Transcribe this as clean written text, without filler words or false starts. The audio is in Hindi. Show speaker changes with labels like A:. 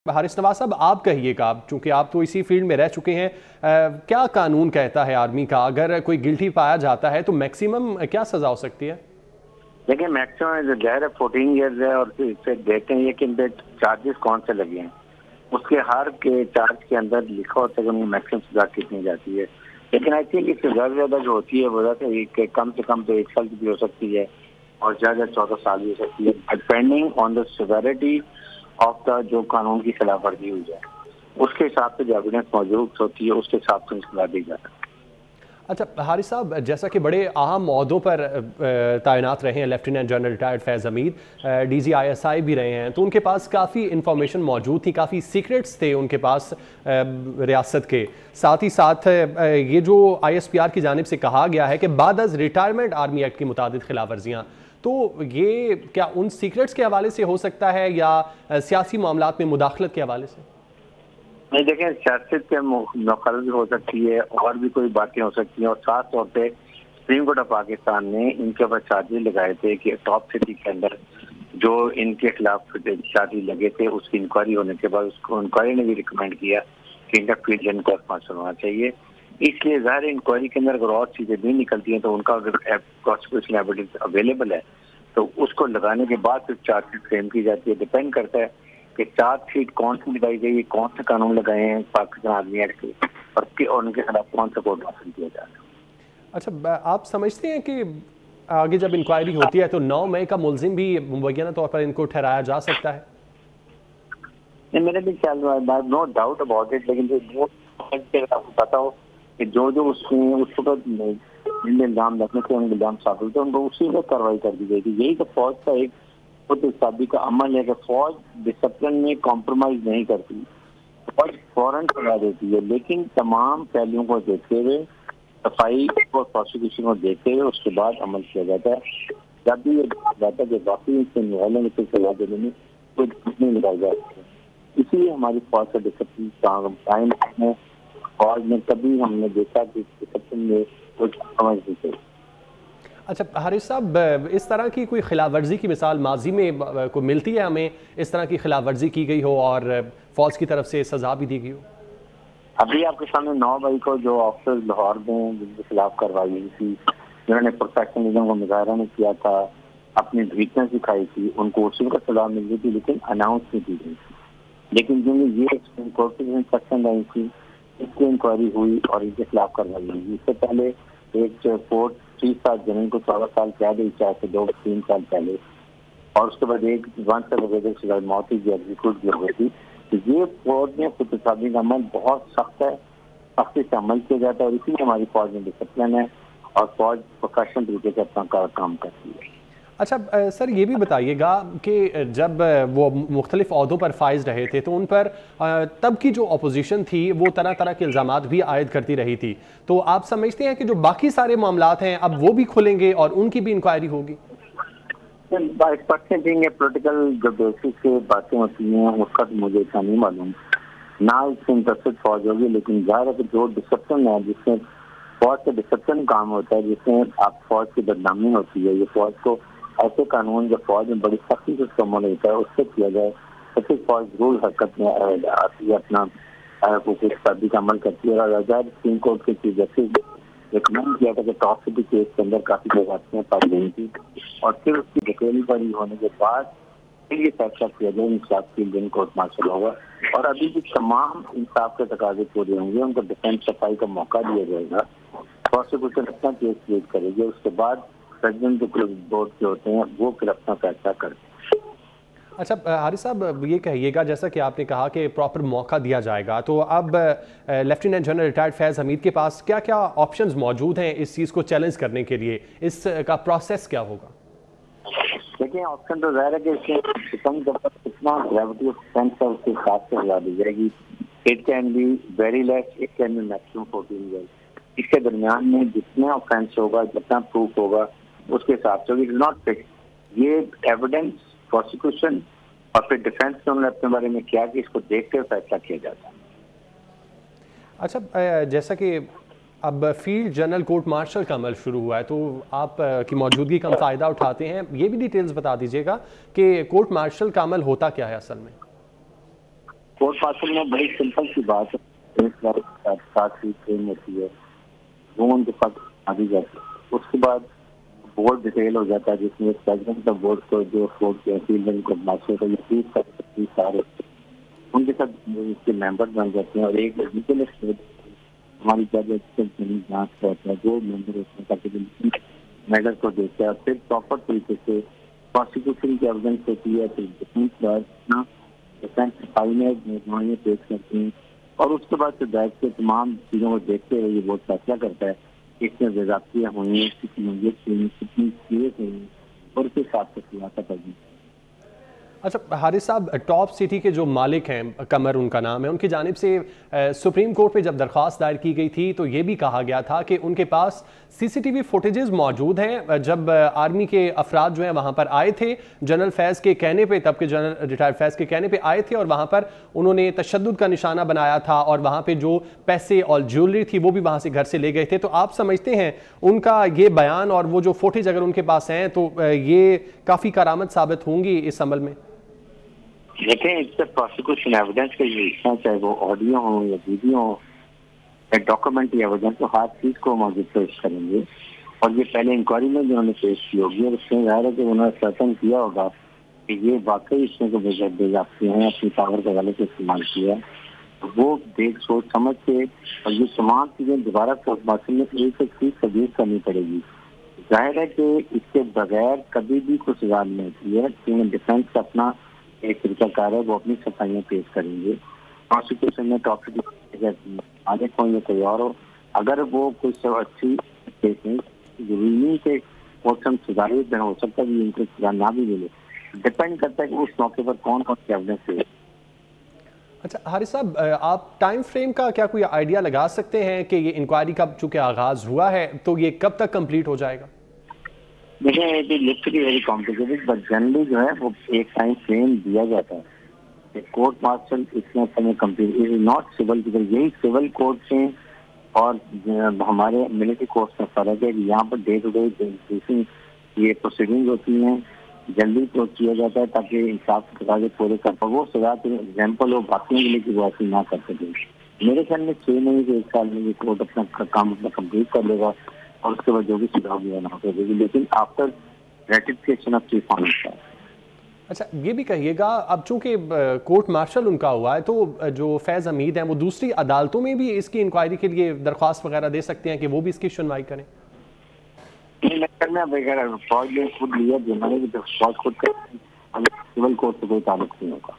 A: हारिस नवाज साहब, आप कहिएगा, चूंकि आप तो इसी फील्ड में रह चुके हैं, क्या कानून कहता है आर्मी का, अगर कोई गिल्टी पाया जाता है तो मैक्सिमम क्या सजा हो सकती है?
B: देखिए, मैक्सिमम ज़ाहिर है 14 ईयर्स है और इससे देखते हैं कि इन पे चार्जेस कौन से लगे हैं। उसके हर के चार्ज के अंदर लिखा होता है कि मैक्सिमम सजा कितनी जाती है। लेकिन आई थिंक इससे ज़्यादा जो होती है वो कम से कम तो 1 साल की भी हो सकती है और ज़्यादा 14 साल भी हो सकती है, depending on the severity of the जो कानून की खिलाफ वर्जी हुई है। उसके हिसाब से जो एविडेंस मौजूद होती है उसके हिसाब से सजा दी जाती है।
A: अच्छा हारिस साहब, जैसा कि बड़े अहम ओहदों पर तैनात रहे हैं लेफ्टिनेंट जनरल रिटायर्ड फैज़ हमीद, DGISI भी रहे हैं, तो उनके पास काफ़ी इन्फॉर्मेशन मौजूद थी, काफ़ी सीक्रेट्स थे उनके पास रियासत के। साथ ही साथ ये जो ISPR की जानिब से कहा गया है कि बाद अज़ रिटायरमेंट आर्मी एक्ट की मुतादिद खिलाफ वर्जियाँ, तो ये क्या उन सीक्रेट्स के हवाले से हो सकता है या सियासी मामलात में मुदाखलत के हवाले से?
B: नहीं, देखें, सियासत के मुखालफत भी हो सकती है और भी कोई बातें हो सकती हैं। और खास तौर पे सुप्रीम कोर्ट ऑफ पाकिस्तान ने इनके ऊपर चार्जेस लगाए थे कि टॉप सिटी के अंदर जो इनके खिलाफ चार्जेस लगे थे उसकी इंक्वायरी होने के बाद उसको इंक्वायरी ने भी रिकमेंड किया कि इनका फील्ड जनरल कोर्ट मार्शल होना चाहिए। इसलिए ज़ाहिर इंक्वायरी के अंदर अगर और चीज़ें नहीं निकलती हैं तो उनका अगर प्रोसिक्यूशन एविडेंस अवेलेबल है तो उसको लगाने के बाद फिर चार्जशीट फ्रेम की जाती है। डिपेंड करता है कि चार्जशीट कौन सी लगाई गई है, कौन से कानून लगाए हैं पाकिस्तान आर्मी एक्ट के और उनके खिलाफ कौन सा कोर्ट मार्शल किया जा रहा है।
A: अच्छा, आप समझते हैं कि आगे जब इंक्वायरी होती है तो 9 मई का मुलजिम भी मुबैना तौर पर इनको ठहराया जा सकता है?
B: नहीं, मेरे भी ख्याल में नो डाउट अबाउट इट, लेकिन जो आपको पता हो कि जो उसमें उस वक्त इल्जाम रखने से उनके इल्जाम साबित थे उनको उसी में कार्रवाई कर दी गई थी। यही तो फौज का एक शादी का अमल है कि फौज डिसिप्लिन में कॉम्प्रोमाइज नहीं करती, फौज फौरन सजा देती है, लेकिन तमाम पहलुओं को देखते हुए, सफाई और प्रोसिक्यूशन को देखते हुए उसके बाद अमल किया जाता है। जब भी ये जाता है कि बाकी इससे निकालने में सजा देने में कोई नहीं निकाल जाती है। इसीलिए हमारी फौज का डिसिप्लिन कायम है। फौज में कभी हमने देखा कि डिसिप्लिन में कुछ समझ नहीं थी।
A: अच्छा हारिस साहब, इस तरह की कोई खिलाफ वर्जी की मिसाल माजी में को मिलती है हमें, इस तरह की खिलाफ वर्जी की गई हो और फौज की तरफ से सजा भी दी गई हो?
B: अभी आपके सामने 9 मई को जो ऑफिसर्स लाहौर में जिनके खिलाफ कार्रवाई हुई थी, जिन्होंने प्रोफेशनलिज्म का मुजाहरा नहीं किया था, अपनी वीकनेस दिखाई थी, उनको उसी को सजा मिल गई थी लेकिन अनाउंस नहीं की गई थी। लेकिन जिनमें ये सुप्रीम कोर्ट की इंस्ट्रक्शन आई थी, इसकी इंक्वायरी हुई और इनके खिलाफ कार्रवाई हुई। इससे पहले एक कोर्ट 30 जनवरी को 14 साल कैद हुई, चाहे से 2-3 साल पहले, और उसके बाद एक सजा मौत की एग्जीक्यूट की हो गई थी। ये फौज में खुदसाबी का अमल बहुत सख्त है, सख्ती से अमल किया जाता है और इसीलिए हमारी फौज में डिसिप्लिन है और फौज प्रोफेशनल तरीके से अपना काम करती है।
A: अच्छा सर, ये भी बताइएगा कि जब वो मुख्तलिफ ओहदों पर फाइज रहे थे तो उन पर तब की जो अपोजिशन थी वो तरह तरह के इल्ज़ामात भी आयद करती रही थी, तो आप समझते हैं कि जो बाकी सारे मामलात हैं अब वो भी खुलेंगे और उनकी भी इंक्वायरी होगी?
B: पोलिटिकल जो बेसिस से बातें होती हैं उसका तो मुझे इतना नहीं मालूम, ना इससे इंटरेस्टेड फौज होगी, लेकिन ज़ाहिर है कि जो डिसिप्लिन है, जिसमें फौज का डिसिप्लिन काम होता है, जिसमें आप फौज की बदनामी होती है, ये फौज को ऐसे कानून जो फौज में बड़ी सख्ती से इस्तेमाल होता है उससे किया जाए तो फिर फौज जरूर हरकत में आती है, अपना शादी का अमल करती है। और सुप्रीम कोर्ट के चीफ जस्टिस रिकमेंड किया था कि टॉप सिटी केस के अंदर काफी जगह पाई गई थी और फिर उसकी डिटेल बड़ी होने के बाद फिर ये फैसला किया जाए इंसाफ के दिन कोर्ट मार्शल होगा और अभी भी तमाम इंसाफ के तकाजे पूरे होंगे, उनको डिफेंस सफाई का मौका दिया जाएगा, प्रोसिक्यूशन अपना केस क्रिएट करेगी, उसके बाद प्रेसिडेंट जो बोर्ड के होते हैं वो फिर अपना फैसला करते हैं।
A: अच्छा हारिस साहब, ये कहिएगा, जैसा कि आपने कहा कि प्रॉपर मौका दिया जाएगा, तो अब लेफ्टिनेंट जनरल रिटायर्ड फैज़ हमीद के पास क्या क्या ऑप्शंस मौजूद हैं इस चीज़ को चैलेंज करने के लिए? इसका प्रोसेस क्या होगा?
B: देखिए, ऑप्शन तो ज़ाहिर है कि कितना ग्रेविटी ऑफ डिफेंस है उसके हिसाब से सजा दी जाएगी। It can be very less, it can be maximum 14 years. इसके दरमियान में जितना ऑफेंस होगा, जितना प्रूफ होगा उसके हिसाब से इट इज नॉट फिक्स। ये एविडेंस, प्रोसिक्यूशन और फिर डिफेंस ने उन्होंने अपने बारे में किया कि इसको देख कर फैसला किया जाता है।
A: अच्छा, जैसा कि अब फील्ड जनरल कोर्ट मार्शल का अमल शुरू हुआ है तो आप की मौजूदगी का फ़ायदा उठाते हैं, ये भी डिटेल्स बता दीजिएगा कि कोर्ट मार्शल का अमल होता क्या है असल में?
B: कोर्ट मार्शल में बड़ी सिंपल सी बात है, एक बार साथ ही ट्रेन होती है, वो उनके साथ आ दी जाती है। उसके बाद बोर्ड डिटेल हो जाता है, जिसमें प्रेसिडेंट का बोर्ड को जो कोर्ट के अपील कोर्ट मार्शल को ये सारे उनके साथ इसके मेंबर बन जाते हैं। और एक लीगल स्टेट हमारी जज जांच करता है, जो मेंबर होते हैं ताकि मैटर को देखते हैं, और फिर प्रॉपर तरीके से प्रोसिक्यूशन की एविडेंस होती है, फिर डिफेंस पेश करते हैं, और उसके बाद फिर बैठ के तमाम चीज़ों को देखते हुए ये बोर्ड फैसला करता है कि इसमें बेज़ाब्तियाँ हुई हैं, कितनी नोयत हुई, कितनी सीरियस हुई, और उसके हिसाब से खुलासा करनी।
A: अच्छा हारिस साहब, टॉप सिटी के जो मालिक हैं, कमर उनका नाम है, उनकी जानिब से सुप्रीम कोर्ट पे जब दरख्वास्त दायर की गई थी तो ये भी कहा गया था कि उनके पास सीसीटीवी फुटेजेस मौजूद हैं जब आर्मी के अफराद जो हैं वहाँ पर आए थे जनरल फैज़ के कहने पे, तब के जनरल रिटायर्ड फैज़ के कहने पे आए थे, और वहाँ पर उन्होंने तशद्दुद का निशाना बनाया था और वहाँ पर जो पैसे और ज्वेलरी थी वो भी वहाँ से घर से ले गए थे। तो आप समझते हैं उनका ये बयान और वो जो फुटेज अगर उनके पास हैं तो ये काफ़ी करामत साबित होंगी इस अमल में?
B: देखें, इससे प्रोसिक्यूशन एविडेंस का ये हिस्सा, चाहे वो ऑडियो हो या वीडियो हो या डॉक्यूमेंट्री एविडेंस, तो हर चीज़ को मौजूद पेश करेंगे। और ये पहले इंक्वायरी में जो उन्होंने पेश की होगी, और उसमें जाहिर है कि उन्होंने सर्टन किया होगा कि ये वाकई इसमें को बेजाती हैं, अपनी पावर का गलत इस्तेमाल किया, वो देख सोच समझ के, और ये तमाम चीज़ें दोबारा कोर्ट मार्शल में एक एक चीज़ तब्दील करनी पड़ेगी। जाहिर है कि इसके बगैर कभी भी कोई सजा नहीं होती है, क्योंकि डिफेंस का अपना एक तरीकाकार है, वो अपनी सफाइयाँ पेश करेंगे। प्रोसिक्यूशन में टॉपिक आगे कोई या कोई और हो, अगर वो कोई सब अच्छी केस नहीं, जरूरी नहीं कि मौसम सुधारित हो सकता है उनको सजा ना भी मिले, डिपेंड करता है कि उस मौके पर कौन कौन सी एविडेंस है।
A: अच्छा हारिस साहब, आप टाइम फ्रेम का क्या कोई आइडिया लगा सकते हैं कि ये इंक्वायरी का चूँकि आगाज़ हुआ है तो ये कब तक कंप्लीट हो जाएगा?
B: देखिए, ये literally very complicated, but generally जो है वो एक टाइम फ्रेम दिया जाता है। कोर्ट मार्शल इतना समय कंप्लीट इज नॉट सिविल, यही सिविल कोर्ट में और हमारे मिलिट्री कोर्ट में फर्क है कि यहाँ पर डे टू डे ये प्रोसीडिंग होती हैं, जल्दी तो किया जाता है ताकि इंसाफ के पूरे कर पाए। वो सजा तो एग्जाम्पल हो बाकियों के लिए कि वो ऐसी ना कर सके। मेरे ख्याल में 6 महीने से 1 साल में ये कोर्ट अपना काम अपना कंप्लीट कर लेगा, और उसके बाद जो भी सुधार भी होना होगा, लेकिन after ratification of chief officer.
A: अच्छा ये भी कहिएगा, अब चूंकि कोर्ट मार्शल उनका हुआ है तो जो फैज़ हमीद हैं वो दूसरी अदालतों में भी इसकी इंक्वायरी के लिए दरख्वास्त वगैरह दे सकते हैं कि वो भी इसकी सुनवाई करें?
B: फौज ने खुद लिया, जो हमारे फौज खुद सिविल कोर्ट से कोई ताल्लुक नहीं होगा।